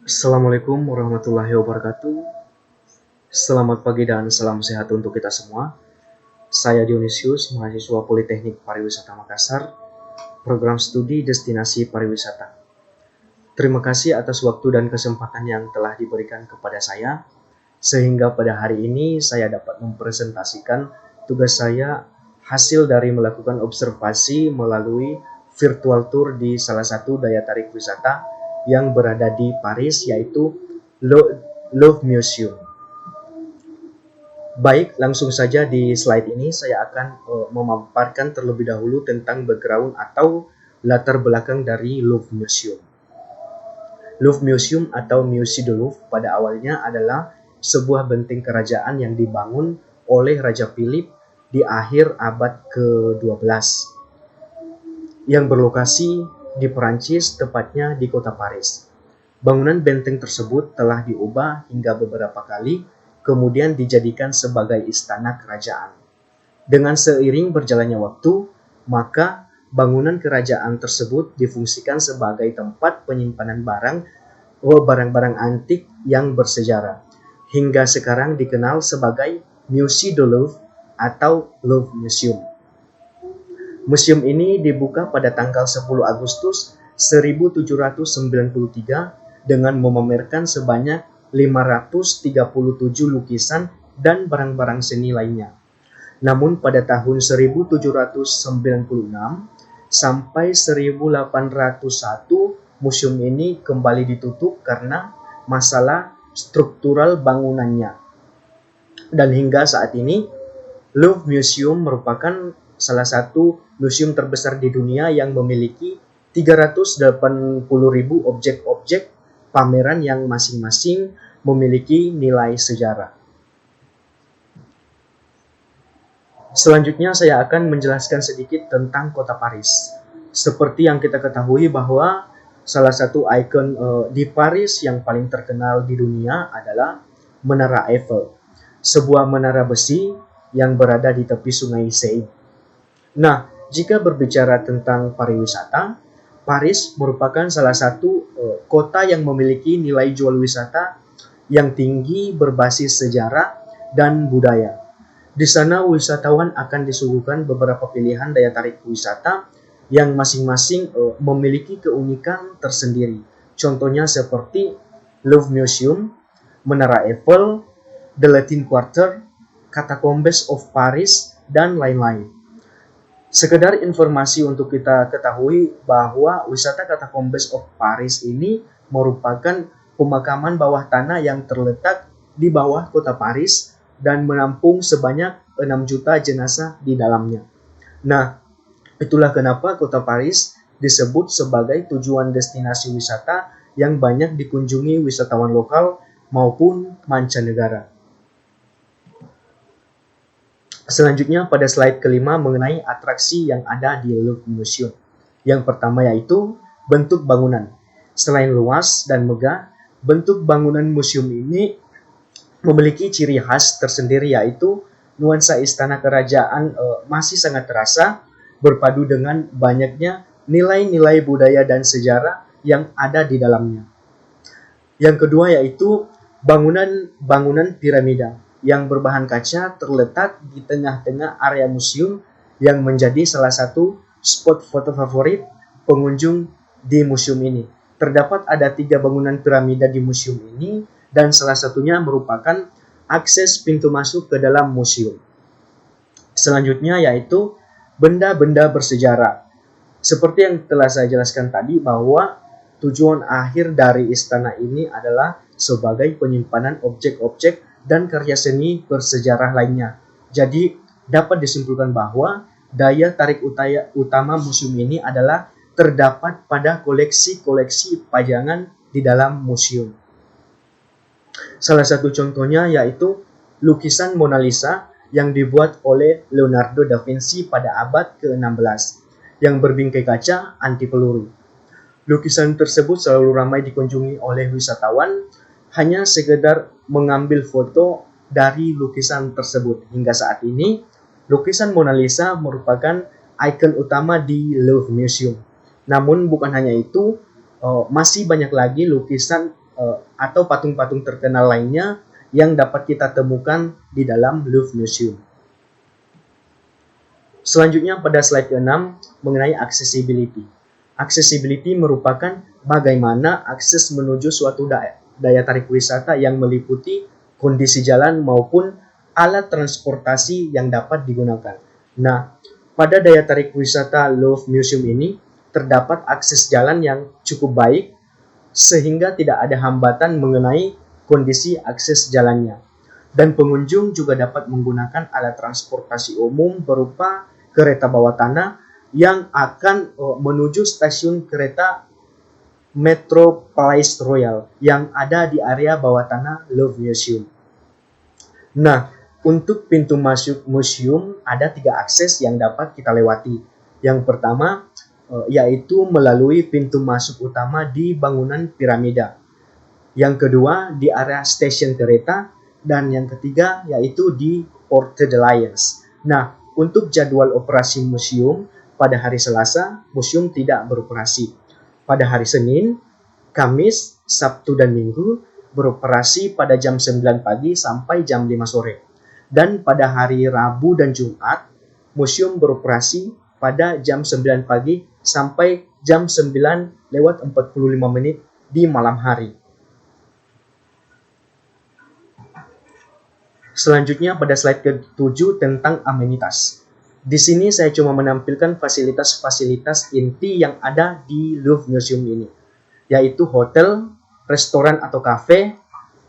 Assalamualaikum warahmatullahi wabarakatuh. Selamat pagi dan salam sehat untuk kita semua. Saya Dionysius, mahasiswa Politeknik Pariwisata Makassar, program studi Destinasi Pariwisata. Terima kasih atas waktu dan kesempatan yang telah diberikan kepada saya, sehingga pada hari ini saya dapat mempresentasikan tugas saya hasil dari melakukan observasi melalui virtual tour di salah satu daya tarik wisata yang berada di Paris, yaitu Louvre Museum. Baik, langsung saja di slide ini saya akan memaparkan terlebih dahulu tentang background atau latar belakang dari Louvre Museum. Louvre Museum atau Musée du Louvre pada awalnya adalah sebuah benteng kerajaan yang dibangun oleh Raja Philip di akhir abad ke-12 yang berlokasi di Perancis, tepatnya di kota Paris. Bangunan benteng tersebut telah diubah hingga beberapa kali, kemudian dijadikan sebagai istana kerajaan. Dengan seiring berjalannya waktu, maka bangunan kerajaan tersebut difungsikan sebagai tempat penyimpanan barang-barang antik yang bersejarah. Hingga sekarang dikenal sebagai Musée du Louvre atau Louvre Museum. Museum ini dibuka pada tanggal 10 Agustus 1793 dengan memamerkan sebanyak 537 lukisan dan barang-barang seni lainnya. Namun pada tahun 1796 sampai 1801 museum ini kembali ditutup karena masalah struktural bangunannya. Dan hingga saat ini Louvre Museum merupakan salah satu museum terbesar di dunia yang memiliki 380.000 objek-objek pameran yang masing-masing memiliki nilai sejarah. Selanjutnya saya akan menjelaskan sedikit tentang kota Paris. Seperti yang kita ketahui bahwa salah satu ikon di Paris yang paling terkenal di dunia adalah Menara Eiffel, sebuah menara besi yang berada di tepi sungai Seine. Nah, jika berbicara tentang pariwisata, Paris merupakan salah satu kota yang memiliki nilai jual wisata yang tinggi berbasis sejarah dan budaya. Di sana wisatawan akan disuguhkan beberapa pilihan daya tarik wisata yang masing-masing memiliki keunikan tersendiri. Contohnya seperti Louvre Museum, Menara Eiffel, The Latin Quarter, Catacombs of Paris, dan lain-lain. Sekedar informasi untuk kita ketahui bahwa wisata Catacombs of Paris ini merupakan pemakaman bawah tanah yang terletak di bawah kota Paris dan menampung sebanyak 6 juta jenazah di dalamnya. Nah, itulah kenapa kota Paris disebut sebagai tujuan destinasi wisata yang banyak dikunjungi wisatawan lokal maupun mancanegara. Selanjutnya pada slide kelima mengenai atraksi yang ada di Louvre Museum. Yang pertama yaitu bentuk bangunan. Selain luas dan megah, bentuk bangunan museum ini memiliki ciri khas tersendiri, yaitu nuansa istana kerajaan masih sangat terasa berpadu dengan banyaknya nilai-nilai budaya dan sejarah yang ada di dalamnya. Yang kedua yaitu bangunan piramida yang berbahan kaca terletak di tengah-tengah area museum yang menjadi salah satu spot foto favorit pengunjung di museum ini. Terdapat ada 3 bangunan piramida di museum ini dan salah satunya merupakan akses pintu masuk ke dalam museum. Selanjutnya yaitu benda-benda bersejarah. Seperti yang telah saya jelaskan tadi bahwa tujuan akhir dari istana ini adalah sebagai penyimpanan objek-objek dan karya seni bersejarah lainnya. Jadi dapat disimpulkan bahwa daya tarik utama museum ini adalah terdapat pada koleksi-koleksi pajangan di dalam museum. Salah satu contohnya yaitu lukisan Mona Lisa yang dibuat oleh Leonardo da Vinci pada abad ke-16 yang berbingkai kaca anti peluru. Lukisan tersebut selalu ramai dikunjungi oleh wisatawan hanya sekedar mengambil foto dari lukisan tersebut. Hingga saat ini, lukisan Mona Lisa merupakan ikon utama di Louvre Museum. Namun bukan hanya itu, masih banyak lagi lukisan atau patung-patung terkenal lainnya yang dapat kita temukan di dalam Louvre Museum. Selanjutnya pada slide ke-6 mengenai accessibility. Accessibility merupakan bagaimana akses menuju suatu daya tarik wisata yang meliputi kondisi jalan maupun alat transportasi yang dapat digunakan. Nah, pada daya tarik wisata Louvre Museum ini terdapat akses jalan yang cukup baik sehingga tidak ada hambatan mengenai kondisi akses jalannya. Dan pengunjung juga dapat menggunakan alat transportasi umum berupa kereta bawah tanah yang akan menuju stasiun kereta Metro Palais Royal yang ada di area bawah tanah Louvre Museum. Nah, untuk pintu masuk museum ada 3 akses yang dapat kita lewati. Yang pertama yaitu melalui pintu masuk utama di bangunan piramida. Yang kedua di area stasiun kereta, dan yang ketiga yaitu di Porte de Lions. Nah, untuk jadwal operasi museum, pada hari Selasa museum tidak beroperasi. Pada hari Senin, Kamis, Sabtu dan Minggu beroperasi pada jam 9 pagi sampai jam 5 sore. Dan pada hari Rabu dan Jumat, museum beroperasi pada jam 9 pagi sampai jam 9:45 di malam hari. Selanjutnya pada slide ke-7 tentang amenitas. Di sini saya cuma menampilkan fasilitas-fasilitas inti yang ada di Louvre Museum ini, yaitu hotel, restoran atau kafe,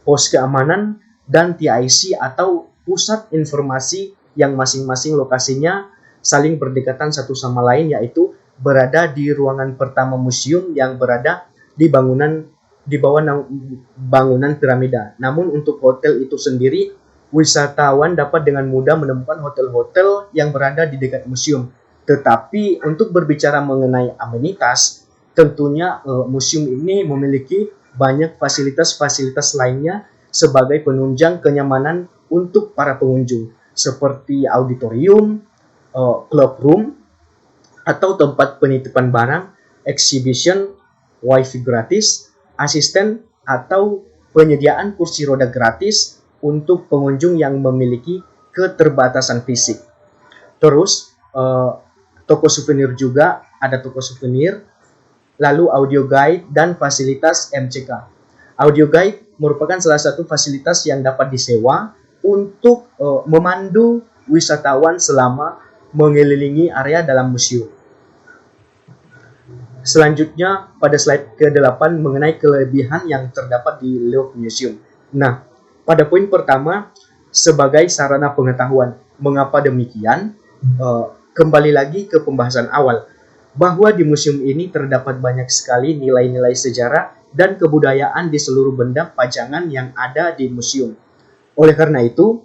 pos keamanan, dan TIC atau pusat informasi yang masing-masing lokasinya saling berdekatan satu sama lain, yaitu berada di ruangan pertama museum yang berada di bawah bangunan piramida. Namun untuk hotel itu sendiri, wisatawan dapat dengan mudah menemukan hotel-hotel yang berada di dekat museum. Tetapi untuk berbicara mengenai amenitas, tentunya museum ini memiliki banyak fasilitas-fasilitas lainnya sebagai penunjang kenyamanan untuk para pengunjung, seperti auditorium, cloakroom, atau tempat penitipan barang, exhibition, wifi gratis, asisten, atau penyediaan kursi roda gratis untuk pengunjung yang memiliki keterbatasan fisik. Terus toko souvenir juga, ada toko souvenir, lalu audio guide dan fasilitas MCK. Audio guide merupakan salah satu fasilitas yang dapat disewa untuk memandu wisatawan selama mengelilingi area dalam museum. Selanjutnya pada slide ke-8 mengenai kelebihan yang terdapat di Louvre Museum. Nah, pada poin pertama, sebagai sarana pengetahuan. Mengapa demikian? Kembali lagi ke pembahasan awal, bahwa di museum ini terdapat banyak sekali nilai-nilai sejarah dan kebudayaan di seluruh benda pajangan yang ada di museum. Oleh karena itu,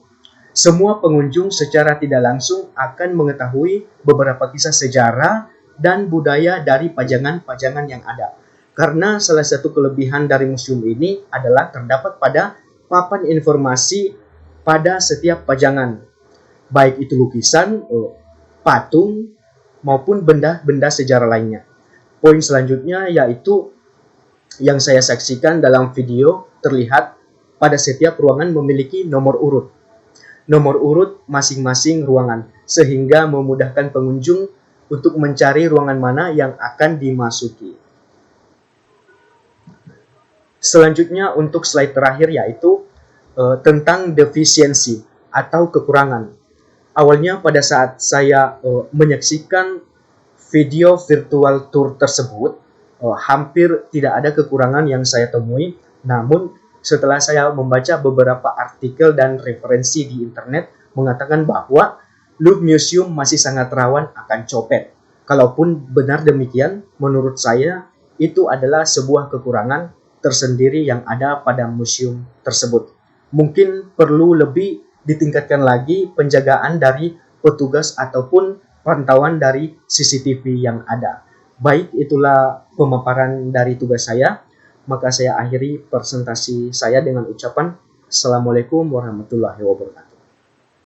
semua pengunjung secara tidak langsung akan mengetahui beberapa kisah sejarah dan budaya dari pajangan-pajangan yang ada. Karena salah satu kelebihan dari museum ini adalah terdapat pada papan informasi pada setiap pajangan, baik itu lukisan, patung, maupun benda-benda sejarah lainnya. Poin selanjutnya yaitu yang saya saksikan dalam video, terlihat pada setiap ruangan memiliki nomor urut. Nomor urut masing-masing ruangan, sehingga memudahkan pengunjung untuk mencari ruangan mana yang akan dimasuki. Selanjutnya untuk slide terakhir yaitu tentang defisiensi atau kekurangan. Awalnya pada saat saya menyaksikan video virtual tour tersebut, hampir tidak ada kekurangan yang saya temui. Namun setelah saya membaca beberapa artikel dan referensi di internet mengatakan bahwa Louvre Museum masih sangat rawan akan copet. Kalaupun benar demikian, menurut saya itu adalah sebuah kekurangan tersendiri yang ada pada museum tersebut. Mungkin perlu lebih ditingkatkan lagi penjagaan dari petugas ataupun pantauan dari CCTV yang ada. Baik, itulah pemaparan dari tugas saya. Maka saya akhiri presentasi saya dengan ucapan Assalamualaikum warahmatullahi wabarakatuh.